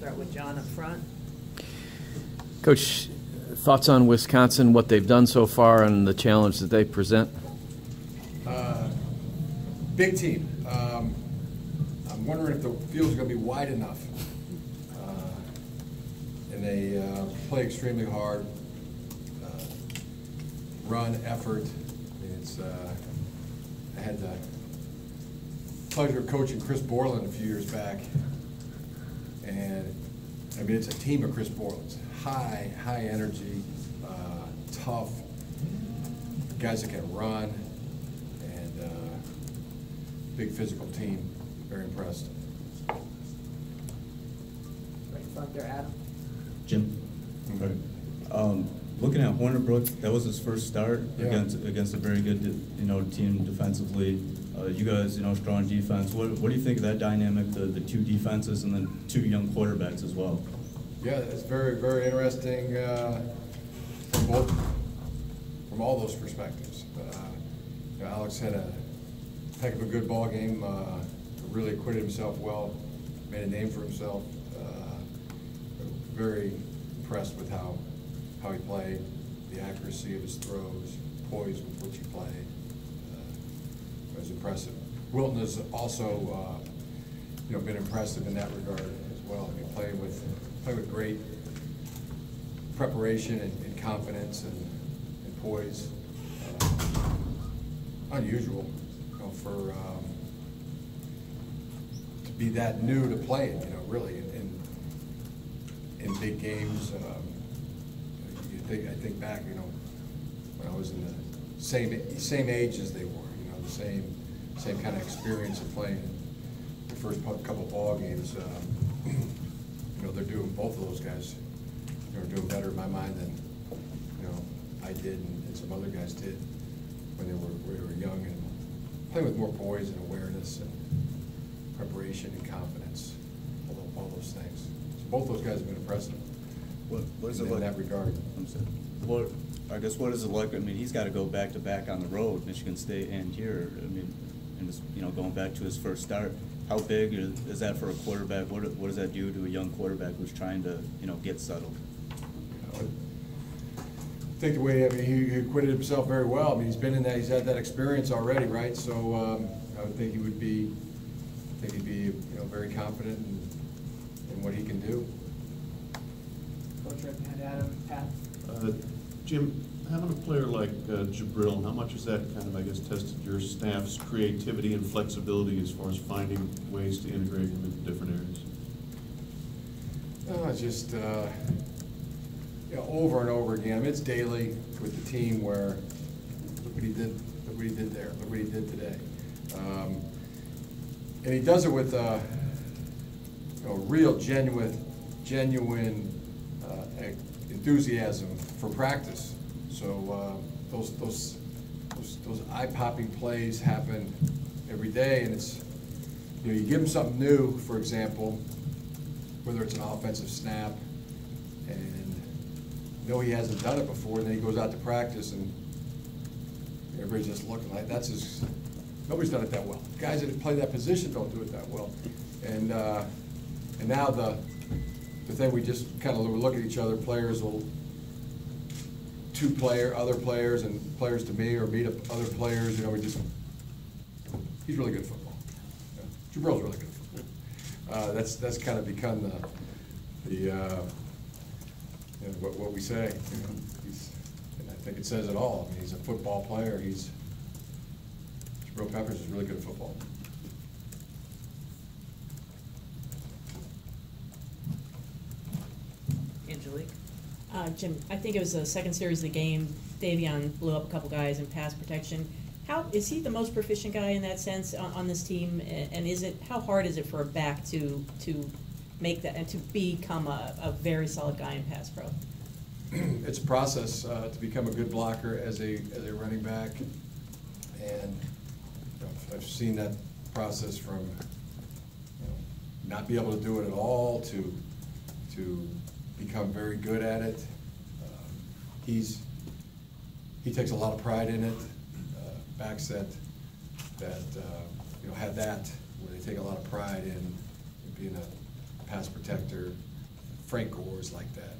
Start with John up front. Coach, thoughts on Wisconsin, what they've done so far, and the challenge that they present? Big team. I'm wondering if the field's going to be wide enough. And they play extremely hard. Run, effort. I mean, I had the pleasure of coaching Chris Borland a few years back. And I mean, it's a team of Chris Borlands. High energy, tough, guys that can run, and big physical team. Very impressed. Right in front there, Adam. Jim. Mm-hmm. Looking at Hornibrook, that was his first start Yeah. against a very good team defensively. You guys, strong defense. What do you think of that dynamic? The two defenses and then two young quarterbacks as well. Yeah, it's very interesting from all those perspectives. Alex had a heck of a good ball game. Really acquitted himself well. Made a name for himself. Very impressed with how he played, the accuracy of his throws, poise with which he played. It was impressive. Wilton has also, been impressive in that regard as well. I mean, playing with great preparation and confidence and poise. Unusual, for to be that new to playing. Really in big games. I think back, when I was in the same age as they were, the same kind of experience of playing the first couple ball games. They're doing, both of those guys, they're doing better in my mind than, I did and some other guys did when they were young, and playing with more poise and awareness and preparation and confidence, all those things. So both those guys have been impressive. What is it in like that regard? What is it like? I mean, he's got to go back to back on the road, Michigan State and here. I mean, and just, going back to his first start. How big is that for a quarterback? What does that do to a young quarterback who's trying to get settled? I think the way, he acquitted himself very well. I mean, he's been in that, he's had that experience already, right? So I would think he'd be very confident in what he can do. Coach, right behind Adam, Pat. Jim, having a player like Jabril, how much has that kind of, tested your staff's creativity and flexibility as far as finding ways to integrate him into different areas? Just over and over again. I mean, it's daily with the team where look what he did there, look what he did today, and he does it with real genuine enthusiasm for practice. So those eye-popping plays happen every day, and it's you give him something new, for example, whether it's an offensive snap, and he hasn't done it before, and then he goes out to practice, and everybody's just looking like nobody's done it that well. Guys that play that position don't do it that well, and now the thing, we just kind of look at each other. Players will other players and players to me, or meet up other players. He's really good at football. Jabril's really good at football. That's kind of become what we say. And I think it says it all. I mean, he's a football player. Jabril Peppers is really good at football. Angelique. Jim, I think it was the second series of the game. Davion blew up a couple guys in pass protection. How is he the most proficient guy in that sense on this team? And how hard is it for a back to make that and to become a very solid guy in pass pro? It's a process to become a good blocker as a running back, and I've seen that process from not be able to do it at all to become very good at it. He takes a lot of pride in it. Backs that have that, where they take a lot of pride in being a pass protector, Frank Gore's like that.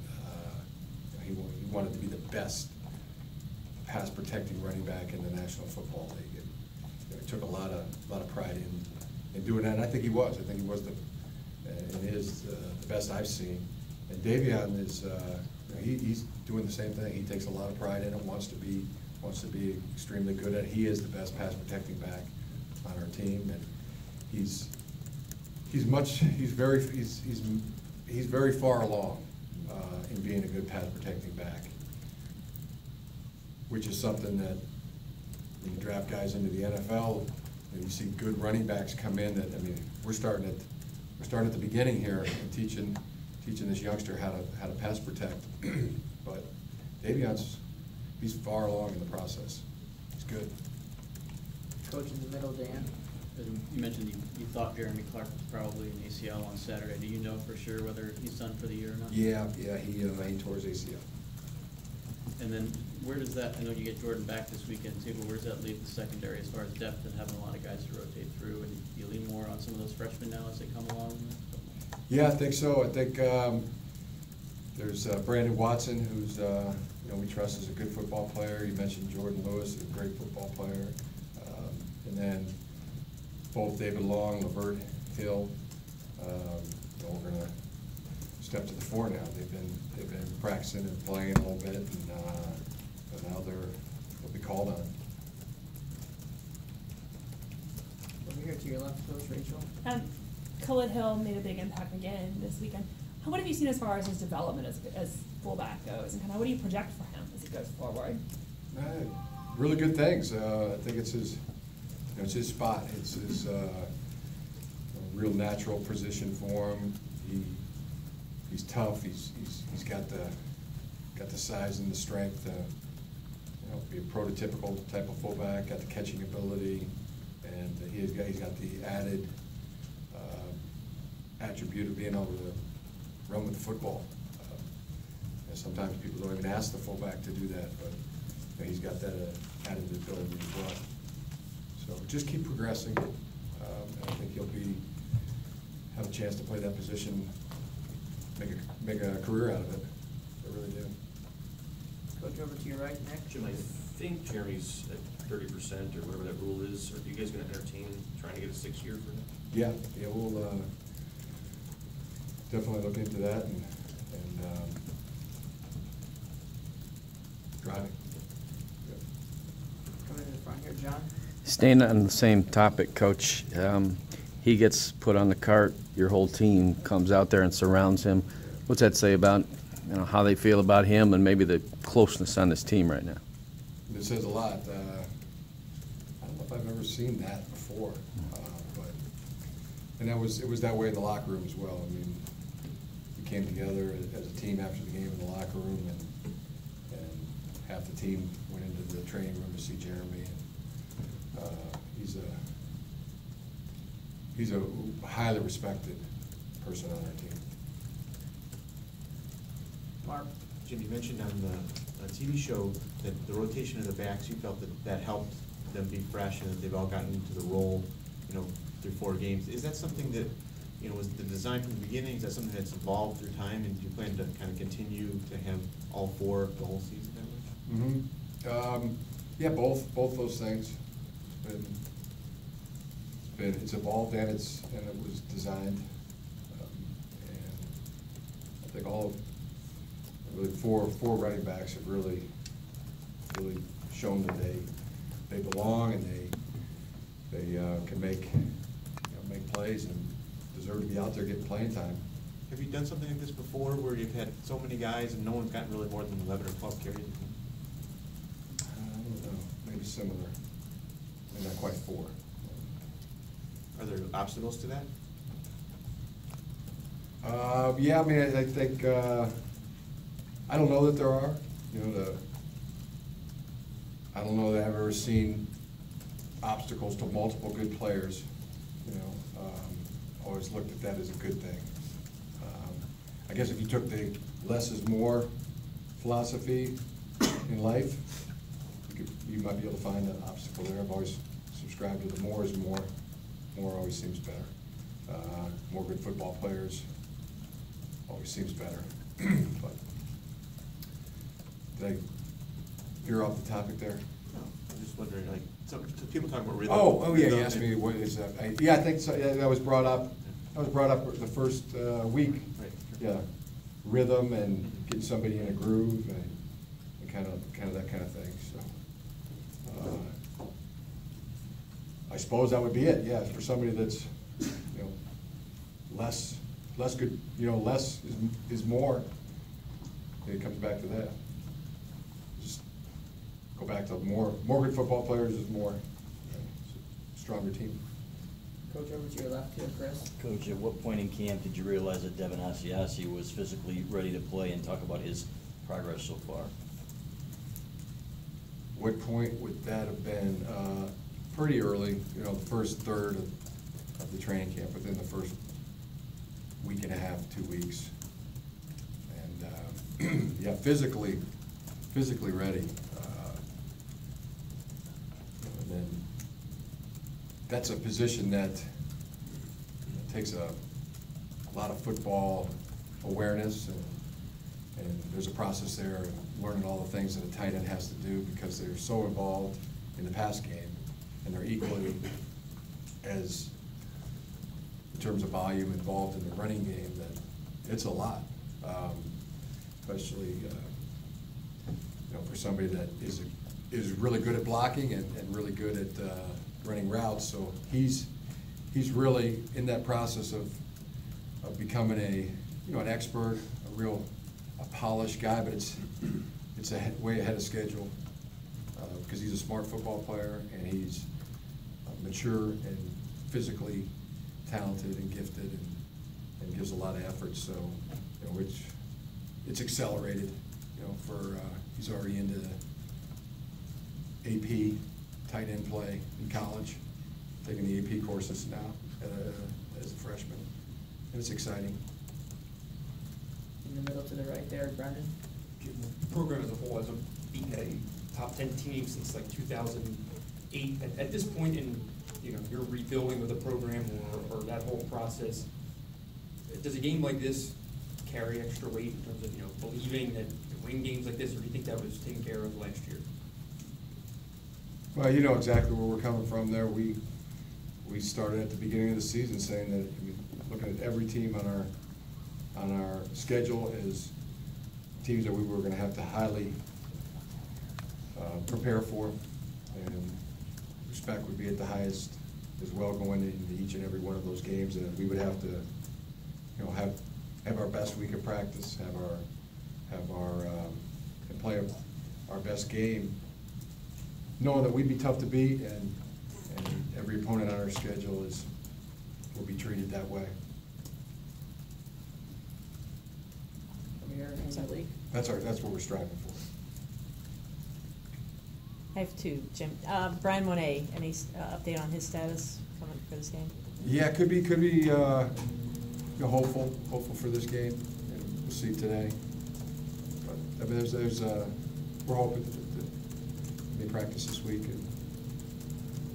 He wanted to be the best pass protecting running back in the National Football League. And he took a lot of pride in doing that, and I think he was. I think he was and is the best I've seen. And Davion is he's doing the same thing. He takes a lot of pride in it. Wants to be extremely good at it. He is the best pass protecting back on our team, and he's very far along in being a good pass protecting back, which is something that when you draft guys into the NFL, and you see good running backs come in. That, I mean, we're starting at the beginning here and teaching this youngster how to pass protect. But he's far along in the process. He's good. Coach in the middle, Dan. You mentioned you thought Jeremy Clark was probably an ACL on Saturday. Do you know for sure whether he's done for the year or not? Yeah, he tore his ACL. And then where does that, I know you get Jordan back this weekend too, but where does that leave the secondary as far as depth and having a lot of guys to rotate through? And you lean more on some of those freshmen now as they come along? Yeah, I think so. I think there's Brandon Watson, who's we trust as a good football player. You mentioned Jordan Lewis, a great football player, and then both David Long, Lavert Hill. We're going to step to the fore now. They've been practicing and playing a little bit, and now they'll be called on. Over here to your left, Coach Rachel. Khalid Hill made a big impact again this weekend. What have you seen as far as his development as fullback goes, and kind of what do you project for him as he goes forward? Really good things. I think it's his spot. It's his real natural position for him. He's tough. He's got the size and the strength. Be a prototypical type of fullback. Got the catching ability, and he's got the added attribute of being able to run with the football. And sometimes people don't even ask the fullback to do that, but he's got that added ability as well. So just keep progressing. And I think he'll have a chance to play that position, make a career out of it. I really do. Coach, over to your right, Nick. Jim, I think Jeremy's at 30% or whatever that rule is. Are you guys going to entertain trying to get a 6th year for him? Yeah, we'll definitely look into that and driving. Coming to the front here, John. Staying on the same topic, Coach, he gets put on the cart, your whole team comes out there and surrounds him. What's that say about how they feel about him and maybe the closeness on this team right now? It says a lot. I don't know if I've ever seen that before, and it was that way in the locker room as well. I mean, we came together as a team after the game in the locker room, and half the team went into the training room to see Jeremy. And he's a highly respected person on our team. Mark. Jim, you mentioned on the TV show that the rotation of the backs, you felt that helped them be fresh and that they've all gotten into the role, through 4 games. Is that something that, was the design from the beginning? Is that something that's evolved through time, and do you plan to kind of continue to have all 4 the whole season that way? Mm-hmm. Yeah, both those things. It's evolved and it was designed, and I think really four running backs have really shown that they belong and they can make plays and deserve to be out there getting playing time. Have you done something like this before, where you've had so many guys and no one's gotten really more than 11 or 12 carries? I don't know, maybe similar, maybe not quite 4. Are there obstacles to that? Yeah, I mean, I think I don't know that there are. I don't know that I've ever seen obstacles to multiple good players. Always looked at that as a good thing. I guess if you took the less is more philosophy in life, you might be able to find an obstacle there. I've always subscribed to the more is more. More always seems better. More good football players always seems better. But did I veer off the topic there? No, I'm just wondering, like, some people talk about rhythm. Oh, yeah, you rhythm asked and- me what is that? Yeah, I think so, yeah, that was brought up the first week. Right. Yeah, rhythm and getting somebody in a groove and kind of that kind of thing, so. I suppose that would be it, yeah, for somebody that's, less good, less is more. It comes back to that. Just go back to more good football players is more, stronger team. Coach, over to your left here, Chris. Coach, at what point in camp did you realize that Devin Asiasi was physically ready to play, and talk about his progress so far? What point would that have been? Pretty early, the first third of the training camp, within the first week and a half, 2 weeks. And, yeah, physically ready. And then that's a position that takes a lot of football awareness, and there's a process there, and learning all the things that a tight end has to do, because they're so involved in the pass game, and they're equally as, in terms of volume, involved in the running game, that it's a lot. Especially, for somebody that is really good at blocking and really good at running routes. So he's really in that process of becoming an expert, a polished guy, but it's way ahead of schedule, because he's a smart football player, and he's mature and physically talented and gifted, and gives a lot of effort. So, it's accelerated. He's already into AP tight end play in college, taking the AP courses now as a freshman, and it's exciting. In the middle to the right there, Brendan. The program as a whole hasn't beaten a top 10 team since like 2008. At this point in your rebuilding of the program or that whole process, does a game like this carry extra weight in terms of believing that you win games like this, or do you think that was taken care of last year? Well, you know exactly where we're coming from there. We started at the beginning of the season saying that, looking at every team on our schedule as teams that we were going to have to highly prepare for, and respect would be at the highest as well going into each and every one of those games, and we would have to have our best week of practice, and play our best game, knowing that we'd be tough to beat, and every opponent on our schedule will be treated that way. Over here, in the league. That's what we're striving for. I have two, Jim. Brian Monet, any update on his status coming for this game? Yeah, could be hopeful for this game, and we'll see today. But I mean, we're hoping that they practice this week,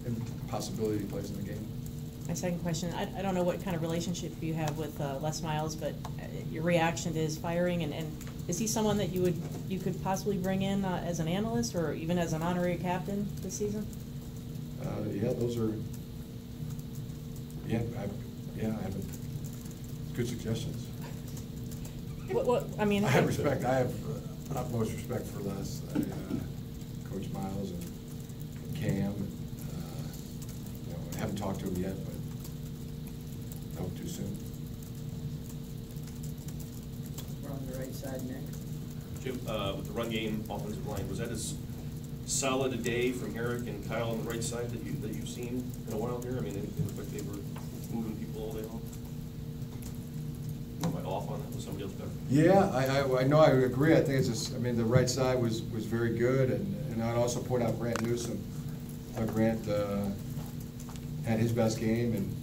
and possibility he plays in the game. My second question, I don't know what kind of relationship you have with Les Miles, but your reaction to his firing, and is he someone that you could possibly bring in as an analyst or even as an honorary captain this season? Yeah, those are. I have good suggestions. What I mean, I have respect. I have utmost respect for Les, Coach Miles, and Cam. I haven't talked to him yet, but I hope too soon. We're on the right side, Nick. Jim, with the run game, offensive line, was that as solid a day from Eric and Kyle on the right side that you've seen in a while here? I mean, it looked like they were moving people all day long. Am I off on that? Was somebody else better? Yeah, I know. I agree. I think the right side was very good, and I'd also point out Grant Newsom. Grant had his best game, and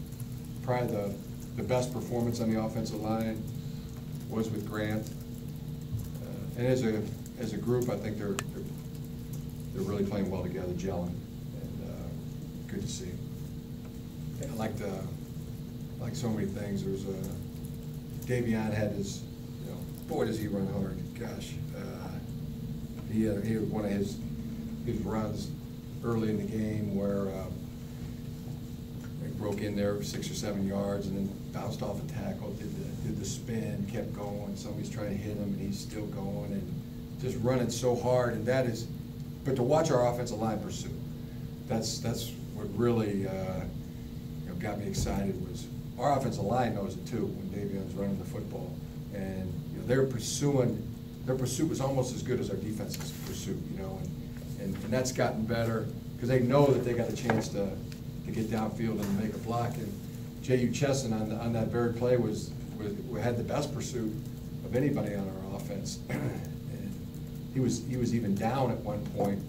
probably the best performance on the offensive line was with Grant. And as a group, I think they're really playing well together, gelling, and good to see. I liked so many things. Davion had his boy, does he run hard. Gosh. He had one of his runs early in the game where he broke in there 6 or 7 yards and then bounced off a tackle, did the spin, kept going. Somebody's trying to hit him and he's still going and just running so hard. And that is, but to watch our offensive line pursue, that's what really got me excited. Was our offensive line knows it too when Davion's running the football, and they're pursuing. Their pursuit was almost as good as our defense's pursuit, and that's gotten better because they know that they got a chance to get downfield and make a block. And J.U. Chesson on that very play had the best pursuit of anybody on our offense. And he was even down at one point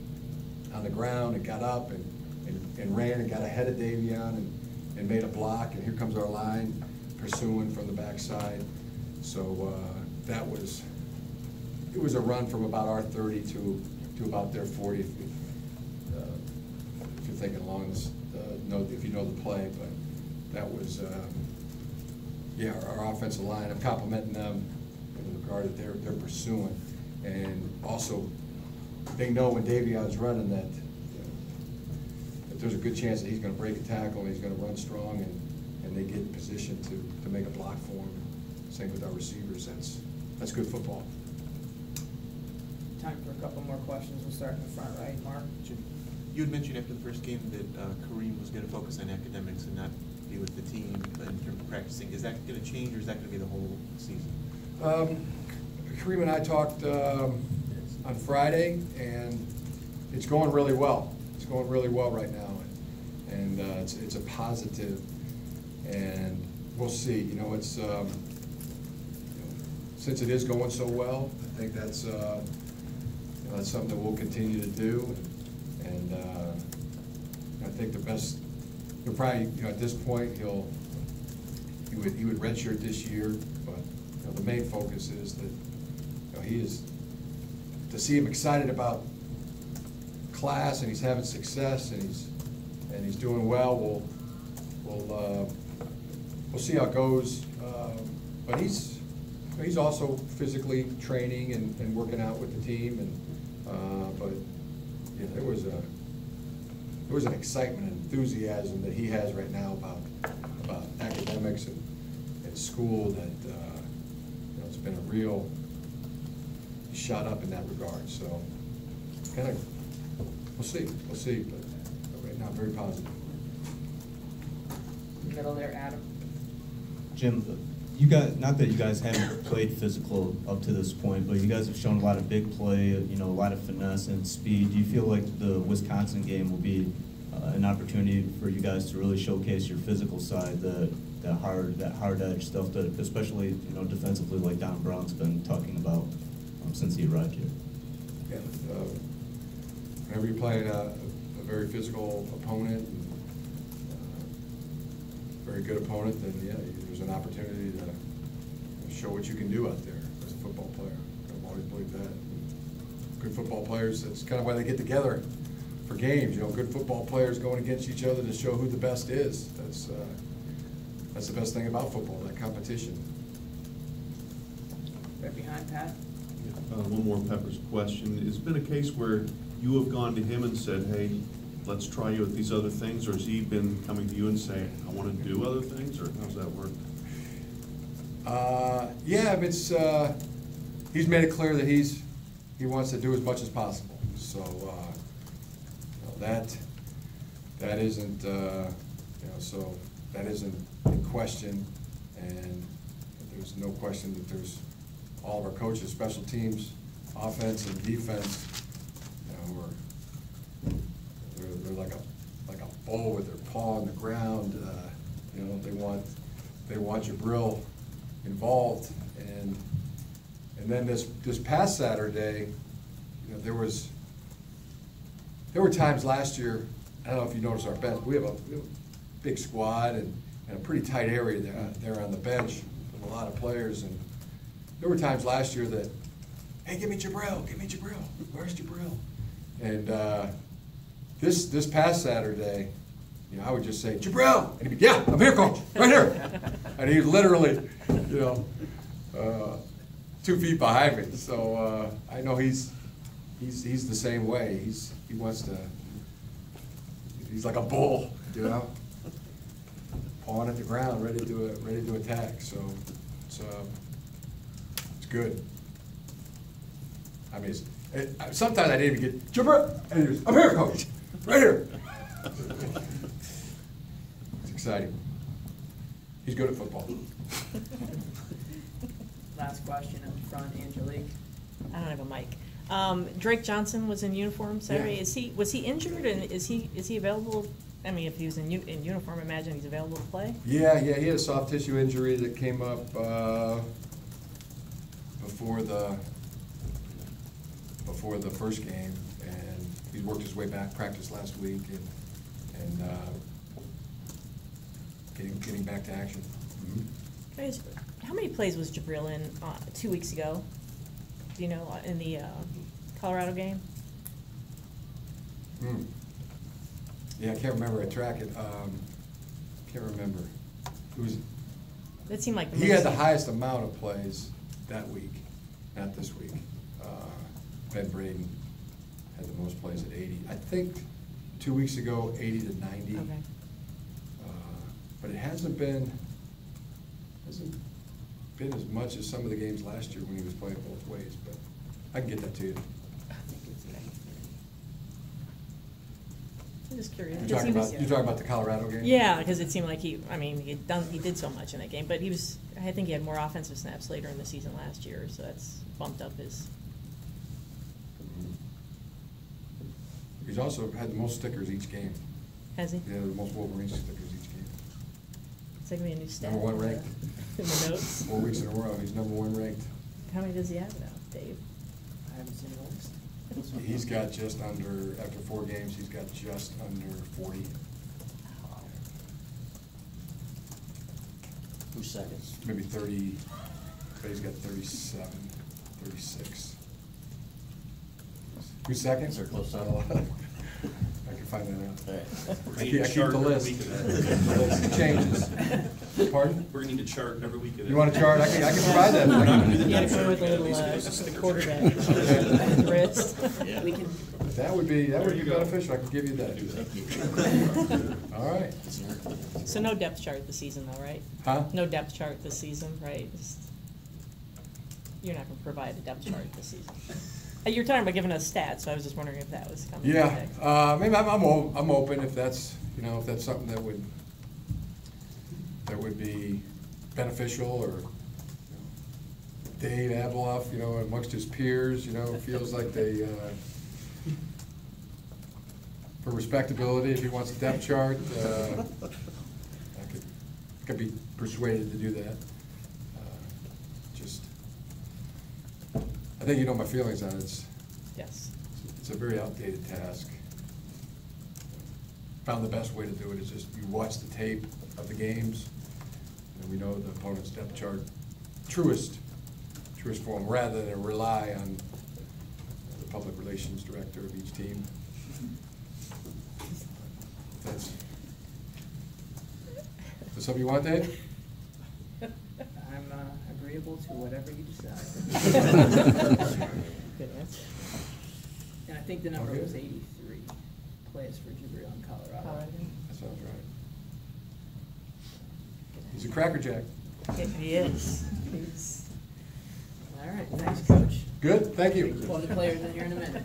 on the ground and got up and ran and got ahead of Davion and made a block. And here comes our line pursuing from the backside. So it was a run from about our 30 to about their 40. If you're thinking along this, if you know the play, but that was, our offensive line. I'm complimenting them in regard that they're pursuing, and also they know when Davion's running that there's a good chance that he's going to break a tackle and he's going to run strong, and they get in position to make a block for him. Same with our receivers. That's good football. Time for a couple more questions. We'll start in the front right. Mark? You had mentioned after the first game that Kareem was going to focus on academics and not be with the team in terms of practicing. Is that going to change, or is that going to be the whole season? Kareem and I talked on Friday, and it's going really well. It's going really well right now, and it's a positive, and we'll see. It's since it is going so well, I think that's something that we'll continue to do, and I think the best. He'll probably, at this point, he would redshirt this year, but the main focus is that he is to see him excited about class and he's having success and he's doing well. We'll see how it goes, but he's also physically training and working out with the team, but there was an excitement and enthusiasm that he has right now about academics and school that it's been a real shot up in that regard. So kind of we'll see, but right now very positive. Middle there, Adam. Jim, you guys, not that you guys haven't played physical up to this point, but you guys have shown a lot of big play, a lot of finesse and speed. Do you feel like the Wisconsin game will be an opportunity for you guys to really showcase your physical side, that hard edge stuff that, especially defensively, like Don Brown's been talking about since he arrived here? Yeah, whenever you're playing a very physical opponent, very good opponent, then there's an opportunity to show what you can do out there as a football player. I've always believed that. Good football players, that's kind of why they get together for games. Good football players going against each other to show who the best is. That's the best thing about football, that competition. Right behind Pat. One more Pepper's question. Has it been a case where you have gone to him and said, hey, let's try you with these other things, or has he been coming to you and saying, I want to do other things, or how's that work? He's made it clear that he wants to do as much as possible. So that isn't so that isn't in question, and there's no question that there's all of our coaches, special teams, offense and defense, they're like a bull with their paw on the ground. They want Jabril involved, and then this past Saturday, there were times last year. I don't know if you noticed our bench. We have a big squad and a pretty tight area there on the bench with a lot of players, and there were times last year that, hey, give me Jabril, where's Jabril? And this past Saturday, I would just say, Jabril, and he'd be, yeah, I'm here, coach, right here. And he literally, 2 feet behind me, so I know he's the same way. He wants to. He's like a bull, you know, pawing at the ground, ready to attack. So it's good. I mean, sometimes I didn't even get Jabril. And he goes, "I'm here, coach, right here." It's exciting. He's good at football. Last question up front, Angelique. I don't have a mic. Drake Johnson was in uniform Saturday. Yeah. Was he injured, and is he available? I mean, if he was in uniform, I imagine he's available to play. Yeah, he had a soft tissue injury that came up before the first game, and he's worked his way back. Practiced last week, and getting back to action. Mm-hmm. How many plays was Jabril in 2 weeks ago? Do you know, in the Colorado game? Yeah, I can't remember. I track it. Can't remember. It was. That seemed like the He most. had the highest amount of plays that week, not this week. Ben Braden had the most plays at 80. I think 2 weeks ago, 80 to 90. Okay. But it hasn't been as much as some of the games last year when he was playing both ways. But I can get that to you. I'm just curious. You're talking about the Colorado game? Yeah, because it seemed like he did so much in that game, but I think he had more offensive snaps later in the season last year, so that's bumped up his. He's also had the most stickers each game. Has he? Yeah, the most Wolverine stickers each game. It's like a new stat. Number 1 ranked. In the notes. 4 weeks in a row, he's number 1 ranked. How many does he have now, Dave? I haven't seen the list. He's got just under, after 4 games, he's got just under 40. Who's second? Maybe 30, but he's got 37, 36. Who's second? They're close up. I can find that out. All right. We're I gonna need keep a the chart every list. week of The that. list changes. Pardon? We're gonna need a chart every week of that. You want a chart? I can provide that. We're not gonna do the You gotta depth come with a chart, at little least give us a sticker quarterback chart. wrist. Yeah. We can, That would be There you go. beneficial. I can give you that. All right. So no depth chart this season, though, right? Huh? No depth chart this season, right? You're not going to provide a depth chart this season. You were talking about giving us stats, so I was just wondering if that was coming. Yeah, next. maybe I'm open if that's, if that's something that would be beneficial, or Dave Abloff, amongst his peers, feels like they, for respectability, if he wants a depth chart, I could be persuaded to do that. I think you know my feelings on it. Yes. It's a very outdated task. Found the best way to do it is just you watch the tape of the games, and we know the opponent's depth chart, truest form, rather than rely on the public relations director of each team. That's something you want, Dave? I'm agreeable to whatever you decide. Good answer. And I think the number Okay. was 83 plays for Jabril in Colorado. That sounds right. He's a crackerjack. He is. All right, thanks, Coach. Good, thank you. Pull the players in here in a minute.